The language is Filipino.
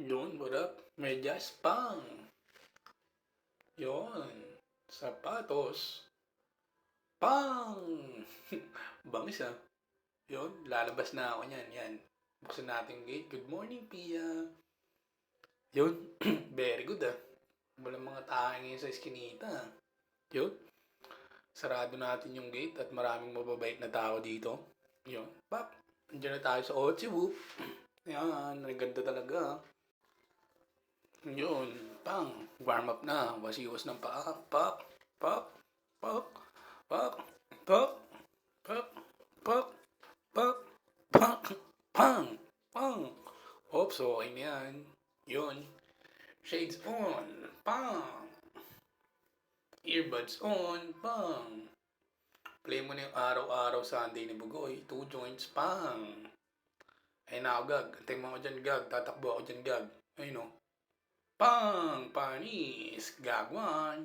Yun, what up? Medyas pang. Yun. Sapatos. Pang! Bangis ah. Yun, lalabas na ako niyan. Yan. Buksan natin yung gate. Good morning, Pia. Yun. Very good ah. Walang mga tao ngayon sa eskinita. Yun. Sarado natin yung gate at maraming mababait na tao dito. Yun. Pap. Andiyan na tayo sa Ochiwu. Yan. Ang ganda talaga ah. Yun, pang, warm up na, wasiwas ng paa, pop, pop, pop, pop, pop, pop, pop, pop, pop, pang, pang. Oops, okay na yan. Yun, shades on, pang, earbuds on, pang. Play mo na yung araw-araw Sunday ni Bugoy, 2 joints, pang. Ayun na ako, Gag. Antay mo ako dyan, Gag. Tatakbo ako dyan, Gag. Ayun o. Pang! Panis! Gagwan!